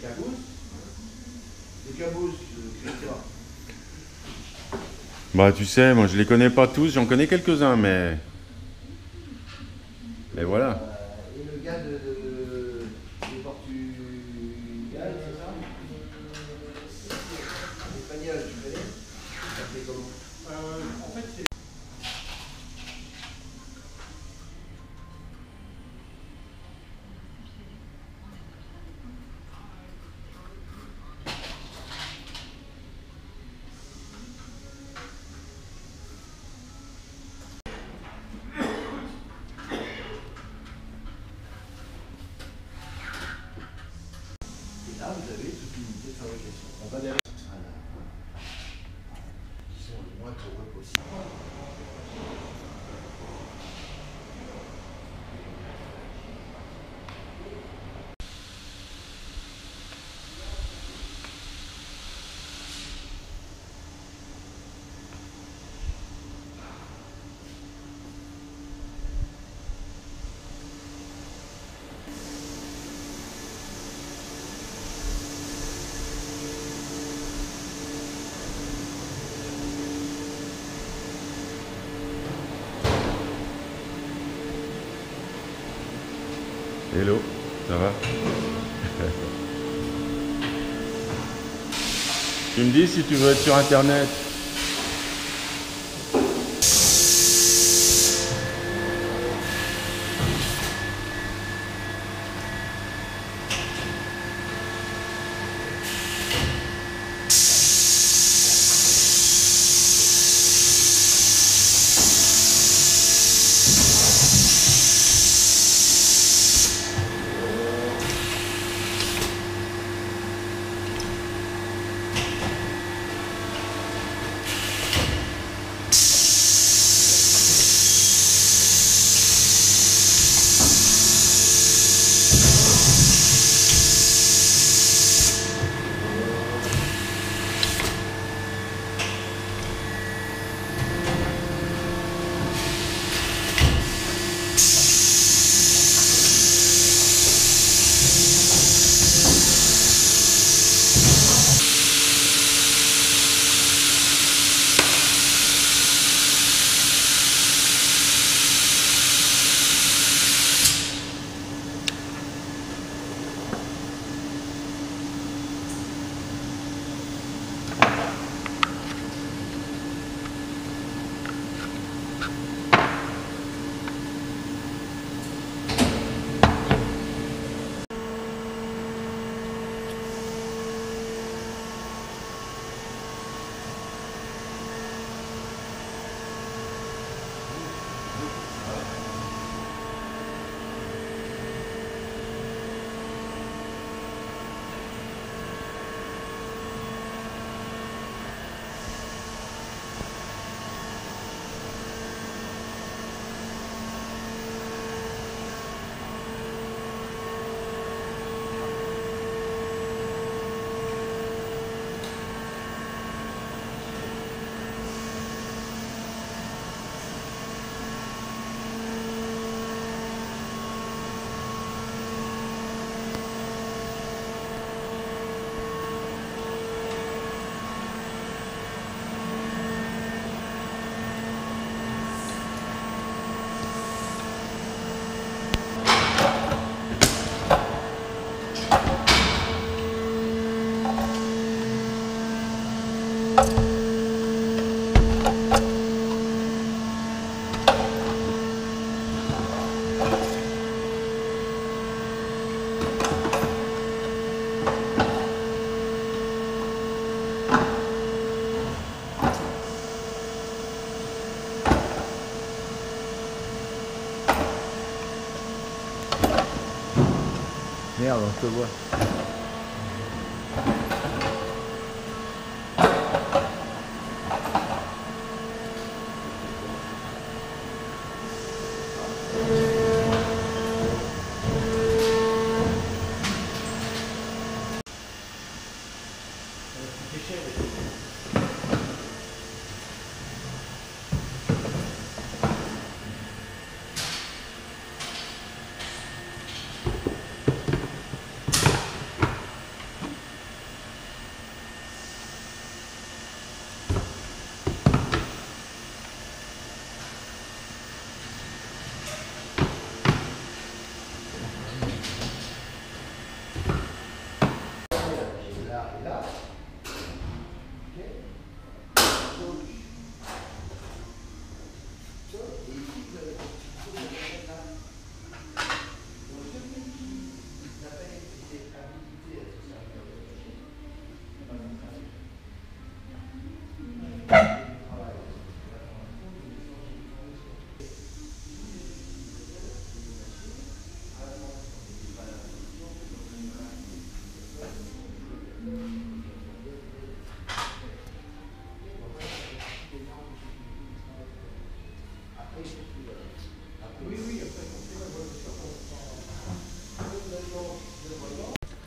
Des cabooses, Christian. Bah tu sais, moi je les connais pas tous, j'en connais quelques-uns, mais voilà. Et le gars des Portugais, c'est ça? Espagnol, tu connais? Ça s'appelait comment? En fait, c'est... Et là, vous avez toute une unité de fabrication. On va derrière. Voilà. Qui sont le moins poreux possible. Hello, ça va? Tu me dis si tu veux être sur internet. Merde, on te voit.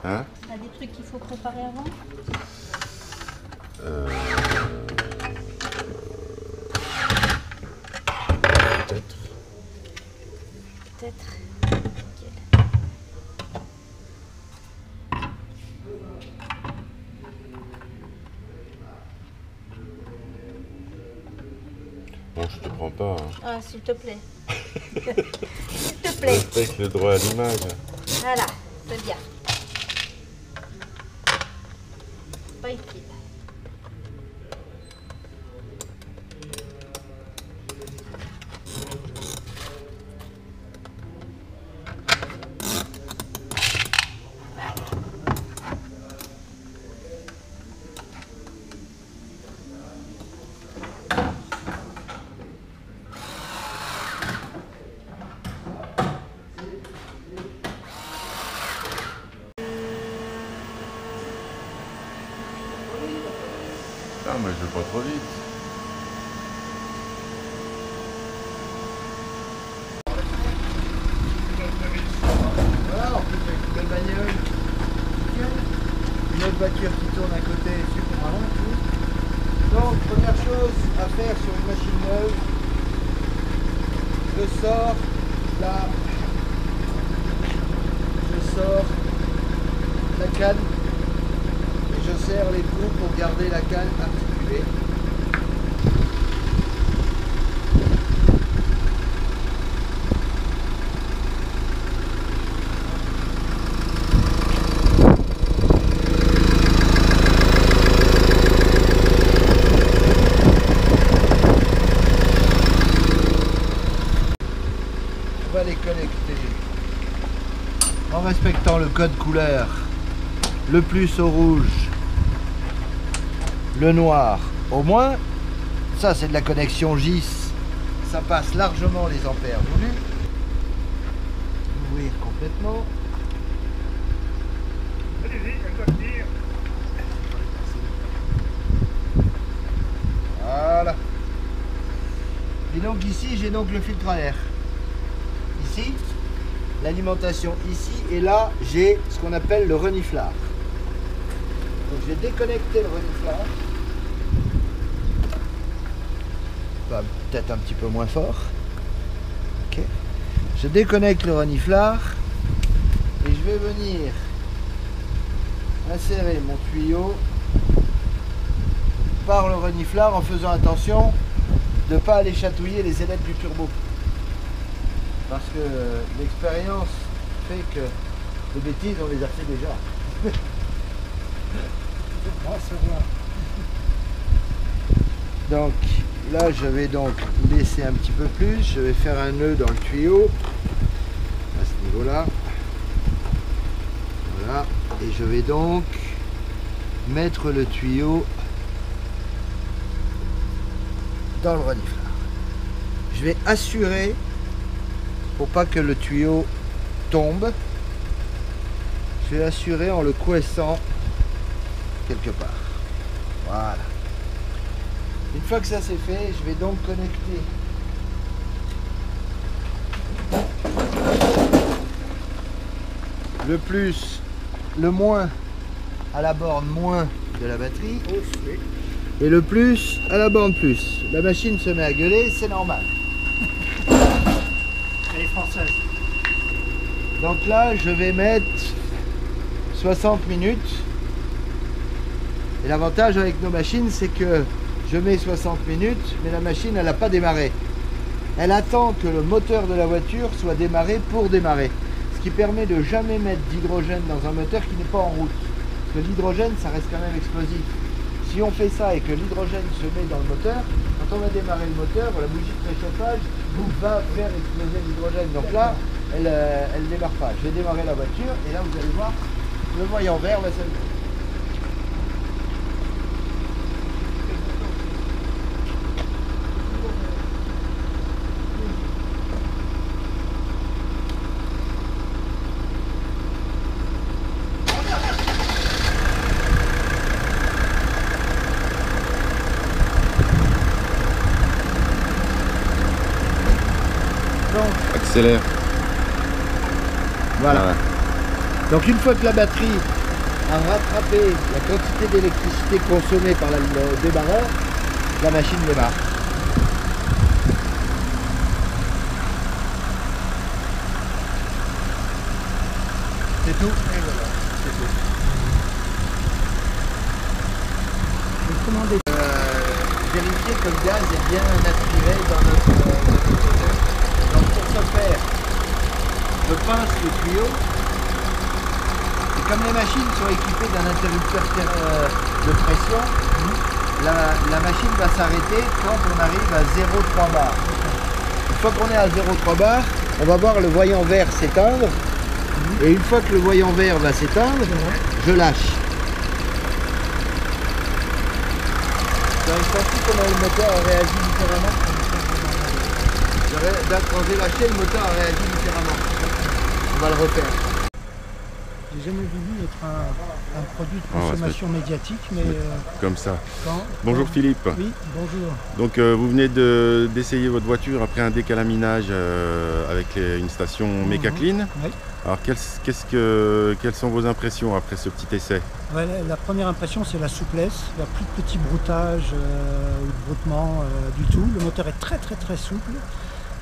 Hein? T'as des trucs qu'il faut préparer avant? Peut-être. Peut-être. Bon, je te prends pas. Hein. Ah, s'il te plaît. S'il te plaît. Respecte le droit à l'image. Voilà, c'est bien. Pas utile. Ah, moi je veux pas trop vite. Voilà, en plus avec une belle bagnole. Une autre voiture qui tourne à côté, super marrant. Donc, première chose à faire sur une machine neuve, je sors la canne et je serre les trous pour garder la canne articulée. On va les connecter en respectant le code couleur. Le plus au rouge, le noir au moins. Ça c'est de la connexion GIS, ça passe largement les ampères voulus. Ouvrir complètement. Voilà. Et donc ici j'ai donc le filtre à air. Ici, l'alimentation ici, et là j'ai ce qu'on appelle le reniflard. Donc j'ai déconnecté le reniflard. Peut-être un petit peu moins fort. Ok. Je déconnecte le reniflard et je vais venir insérer mon tuyau par le reniflard en faisant attention de ne pas aller chatouiller les ailettes du turbo. Parce que l'expérience fait que les bêtises on les a fait déjà. Donc là je vais donc laisser un petit peu plus, je vais faire un nœud dans le tuyau à ce niveau là. Voilà, et je vais donc mettre le tuyau dans le reniflard. Je vais assurer, pour pas que le tuyau tombe, je vais assurer en le coinçant quelque part. Voilà. Une fois que ça c'est fait, je vais donc connecter le plus, le moins à la borne moins de la batterie et le plus à la borne plus. La machine se met à gueuler, c'est normal. Elle est française. Donc là, je vais mettre 60 minutes. Et l'avantage avec nos machines, c'est que je mets 60 minutes, mais la machine, elle n'a pas démarré. Elle attend que le moteur de la voiture soit démarré pour démarrer. Ce qui permet de jamais mettre d'hydrogène dans un moteur qui n'est pas en route. Parce que l'hydrogène, ça reste quand même explosif. Si on fait ça et que l'hydrogène se met dans le moteur, quand on va démarrer le moteur, la bougie de préchauffage va faire exploser l'hydrogène. Donc là, elle ne démarre pas. Je vais démarrer la voiture et là, vous allez voir, le voyant vert va s'allumer. Accélère. Voilà. Ouais. Donc une fois que la batterie a rattrapé la quantité d'électricité consommée par le démarreur, la machine démarre. C'est tout. Et voilà, c'est tout. Vérifier que le gaz est bien aspiré dans notre moteur. Donc pour ce faire, je pince le tuyau. Et comme les machines sont équipées d'un interrupteur de pression, la machine va s'arrêter quand on arrive à 0,3 bar. Une fois qu'on est à 0,3 bar, on va voir le voyant vert s'éteindre. Et une fois que le voyant vert va s'éteindre, je lâche. Vous avez senti comment le moteur a réagi différemment? Quand j'ai lâché, le moteur a réagi différemment. On va le refaire. J'ai jamais voulu être un produit de consommation médiatique, mais... Comme ça. Bonjour Philippe. Oui, bonjour. Donc vous venez d'essayer votre voiture après un décalaminage avec une station Mecaclean. Oui. Alors quelles sont vos impressions après ce petit essai? Ouais, la première impression, c'est la souplesse. Il n'y a plus de petits broutages ou de broutements du tout. Le moteur est très très souple.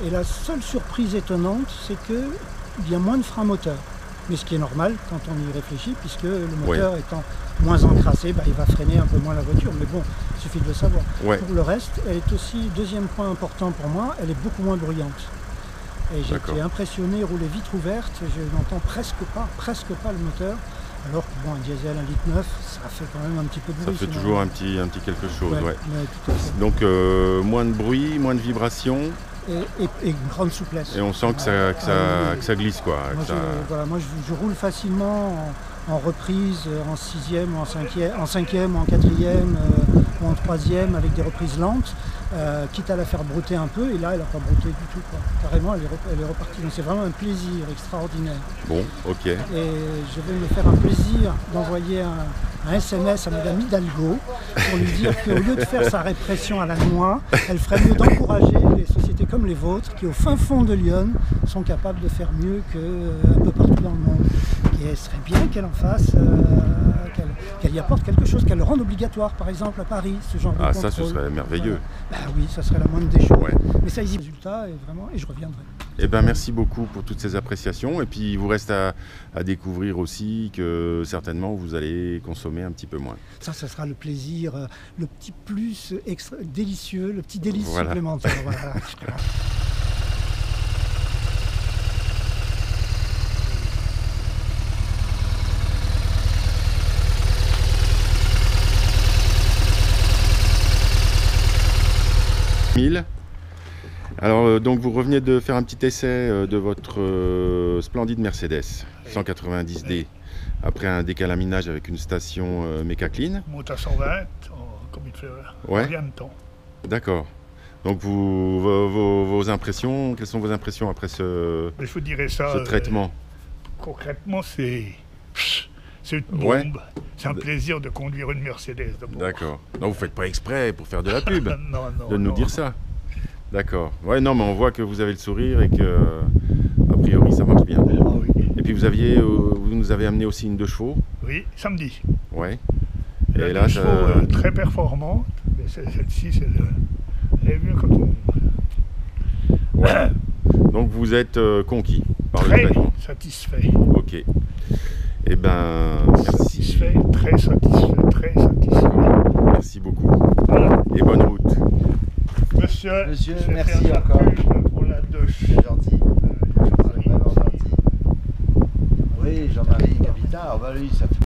Et la seule surprise étonnante, c'est qu'il y a moins de frein moteur. Mais ce qui est normal quand on y réfléchit, puisque le moteur étant moins encrassé, il va freiner un peu moins la voiture. Mais bon, il suffit de le savoir. Ouais. Pour le reste, elle est aussi, deuxième point important pour moi, elle est beaucoup moins bruyante. Et j'ai été impressionné, rouler vitre ouverte, je n'entends presque pas le moteur. Alors que bon, un diesel 1,9 litre, ça fait quand même un petit peu de bruit. Ça fait toujours un petit quelque chose, ouais. Tout à fait. Donc moins de bruit, moins de vibrations. Et une grande souplesse. Et on sent que ça glisse, quoi. Moi, je roule facilement en reprise, en 6e ou en 5e ou en 4e ou en 3e avec des reprises lentes, quitte à la faire brouter un peu. Et là, elle n'a pas brouté du tout, quoi. Carrément, elle est repartie. Donc c'est vraiment un plaisir extraordinaire. Bon, ok. Et je vais me faire un plaisir d'envoyer un SMS à Madame Hidalgo pour lui dire qu'au lieu de faire sa répression à la noix, elle ferait mieux d'encourager les sociétés comme les vôtres qui, au fin fond de Lyon, sont capables de faire mieux qu'un peu partout dans le monde. Et il serait bien qu'elle en fasse, qu'elle y apporte quelque chose, qu'elle le rende obligatoire, par exemple à Paris, ce genre de contrôle. Ça, ce serait merveilleux. Voilà. Oui, ça serait la moindre des choses. Ouais. Mais ça, il y a des résultats et je reviendrai. Eh ben, merci beaucoup pour toutes ces appréciations. Et puis, il vous reste à découvrir aussi que certainement, vous allez consommer un petit peu moins. Ça sera le plaisir, le petit plus délicieux, le petit délice supplémentaire. Voilà. Alors donc vous revenez de faire un petit essai de votre splendide Mercedes 190D après un décalaminage avec une station Mecaclean. Moteur 120 comme il fait rien de temps. D'accord. Donc vos impressions, quelles sont vos impressions après ce traitement? Concrètement, c'est une bombe. C'est un plaisir de conduire une Mercedes. D'accord. Non, vous ne faites pas exprès pour faire de la pub de nous dire ça. D'accord. Ouais, non, mais on voit que vous avez le sourire et que, a priori, ça marche bien. Ah, oui. Et puis vous nous avez amené aussi une 2 chevaux. Oui, samedi. Ouais. Et là, très performante. Mais celle-ci, elle est mieux quand on... Ouais. Donc vous êtes conquis par le traitement. Très satisfait. Ok. Eh ben, merci. Satisfait, très satisfait. Merci beaucoup. Voilà. Et bonne route. Monsieur, merci encore. Pour la douche. C'est gentil. Jean-Marie, Jean-Marie, capitaine. Lui, ça fait